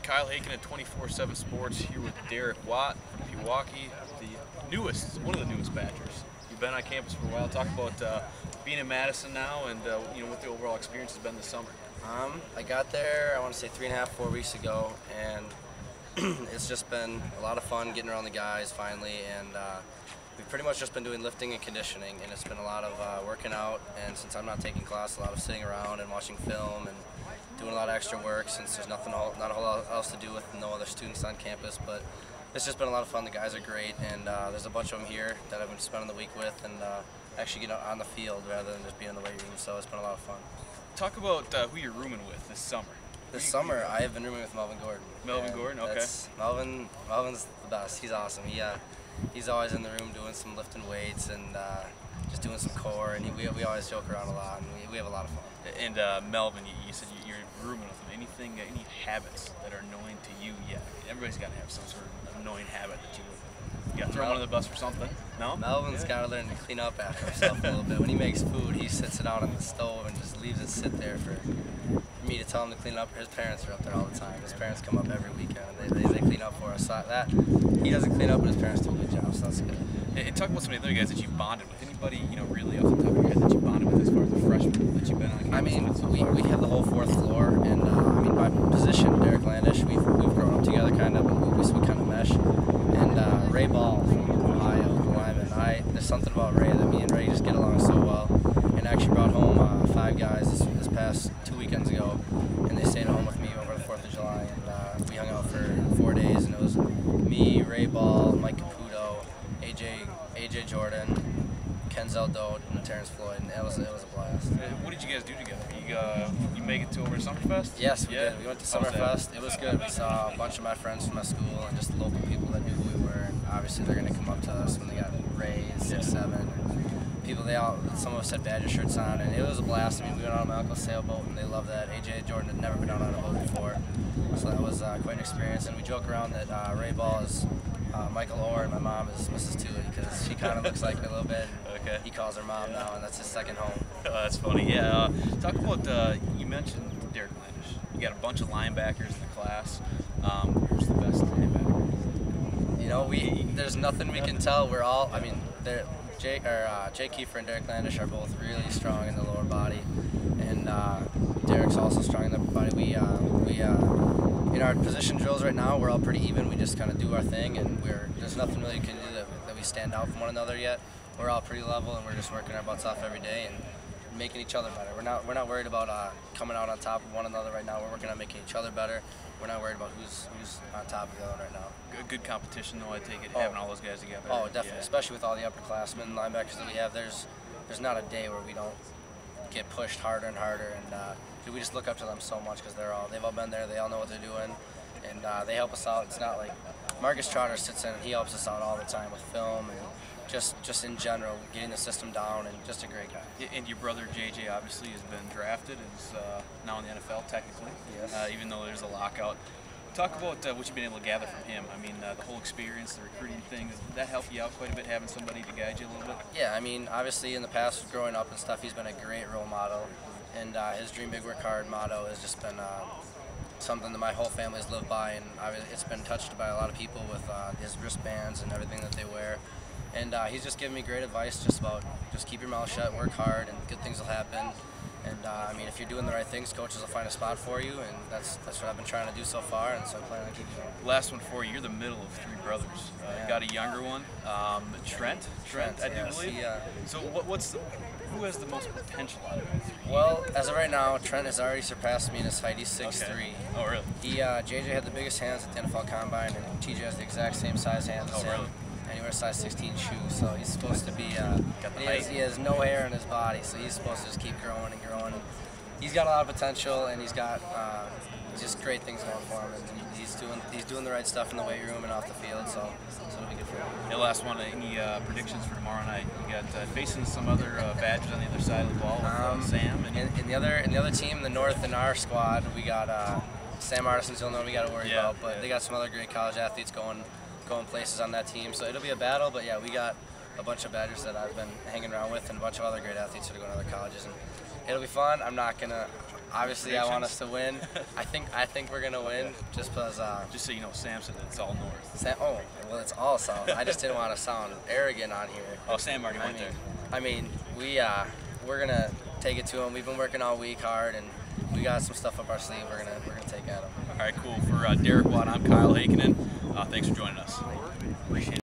Kyle Haken at 24/7 Sports here with Derek Watt from Pewaukee, one of the newest Badgers. You've been on campus for a while. Talk about being in Madison now and what the overall experience has been this summer. I got there, I want to say 3.5, 4 weeks ago, and it's just been a lot of fun getting around the guys finally, and we've pretty much just been doing lifting and conditioning, and it's been a lot of working out, and since I'm not taking class, a lot of sitting around and watching film and doing a lot of extra work since there's not a whole lot else to do with no other students on campus. But it's just been a lot of fun. The guys are great, and there's a bunch of them here that I've been spending the week with, and actually get on the field rather than just being in the weight room, so it's been a lot of fun. Talk about who you're rooming with this summer. This summer, I have been rooming with Melvin Gordon. Melvin Gordon, okay. Melvin's the best. He's awesome. He's always in the room doing some lifting weights and just doing some core, and we always joke around a lot, and we have a lot of fun. And Melvin, you said you're rooming with him. Any habits that are annoying to you? Yeah, everybody's got to have some sort of annoying habit that you got to throw him under the bus for something. No? Melvin's got to learn to clean up after himself a little bit. When he makes food, he sits it out on the stove and just leaves it sit there for me to tell him to clean up. His parents are up there all the time. His parents come up every weekend and they clean up for us. So that he doesn't clean up, but his parents do a good job, so that's good. And talk about some of the other guys that you bonded with. Anybody really off the top of your head that you bonded with as far as the freshmen that you've been on campus? I mean, we have the whole fourth floor, and my position, Derek Landish, we've grown up together kind of, and we kind of mesh. And Ray Ball from Ohio, the lineman. There's something about Ray that me and Ray just get along so well. And actually brought home 5 guys this past 2 weekends ago, and they stayed at home with me over the 4th of July, and we hung out for 4 days, and it was me, Ray Ball, Mike Caputo, AJ Jordan, Kenzel Dote, and Terrence Floyd, and it was a blast. What did you guys do together? You make it to over Summerfest? Yes, we did. We went to Summerfest. It was good. We saw a bunch of my friends from my school and just local people that knew who we were. And obviously, they're going to come up to us when they got raised, 6'7". People, some of us had Badger shirts on, and it was a blast. I mean, we went on my uncle's sailboat, and they loved that. AJ Jordan had never been out on a boat before, so that was quite an experience. And we joke around that Ray Ball is Michael Orr, and my mom is Mrs. Toohey, because she kind of looks like me a little bit. Okay. He calls her mom now, and that's his second home. That's funny. Yeah. Talk about you mentioned Derek Landish. You got a bunch of linebackers in the class. Who's the best linebacker? You know, there's nothing we can tell. We're all. I mean, Jay Kiefer and Derek Landish are both really strong in the lower body, and Derek's also strong in the upper body. We in our position drills right now, we're all pretty even. We just kind of do our thing, and there's nothing really we can do that we stand out from one another yet. We're all pretty level, and we're just working our butts off every day and making each other better. We're not worried about coming out on top of one another right now. We're working on making each other better. We're not worried about who's on top of the other right now. Good competition, though, I take it, having all those guys together. Oh, definitely, especially with all the upperclassmen linebackers that we have. There's not a day where we don't get pushed harder and harder, and we just look up to them so much because they've all been there. They all know what they're doing, and they help us out. It's not like Marcus Trotter sits in and he helps us out all the time with film and just in general, getting the system down, and just a great guy. And your brother JJ obviously has been drafted and is now in the NFL technically, yes. Even though there's a lockout. Talk about what you've been able to gather from him. I mean, the whole experience, the recruiting thing, does that help you out quite a bit, having somebody to guide you a little bit? Yeah, I mean, obviously in the past, growing up and stuff, he's been a great role model, and his dream big work hard motto has just been something that my whole family's lived by, and it's been touched by a lot of people with his wristbands and everything that they wear. And he's just given me great advice just about keep your mouth shut, work hard, and good things will happen. And I mean, if you're doing the right things, coaches will find a spot for you, and that's what I've been trying to do so far, and so I'm planning on keeping going. Last one for you. You're the middle of 3 brothers. You got a younger one, Trent, I do believe. So who has the most potential out of it? Well, as of right now, Trent has already surpassed me in his height. He's 6'3". Okay. Oh, really? JJ had the biggest hands at the NFL Combine, and TJ has the exact same size hands as him. Really? And he wears size 16 shoes, so he's supposed to be, he has no hair in his body, so he's supposed to just keep growing and growing. And he's got a lot of potential, and he's got just great things going for him, and he's doing the right stuff in the weight room and off the field, so it'll be good for him. Yeah, last one, any predictions for tomorrow night? You got facing some other Badgers on the other side of the ball with Sam. In the other team, in the north, in our squad, we got Sam Madison's the only one we got to worry about, but they got some other great college athletes going places on that team, so it'll be a battle. But yeah, we got a bunch of Badgers that I've been hanging around with, and a bunch of other great athletes that are going to other colleges, and it'll be fun. I'm not gonna Obviously, I want us to win. I think we're gonna win just because. Just so you know, Sam said it's all north. Oh, well, it's all south. I just didn't want to sound arrogant on here. Oh, Sam already went there. I mean, we're gonna take it to them. We've been working all week hard, and we got some stuff up our sleeve. We're gonna take at them. All right, cool. For Derek Watt, I'm Kyle Hakinen. Thanks for joining us. Appreciate it.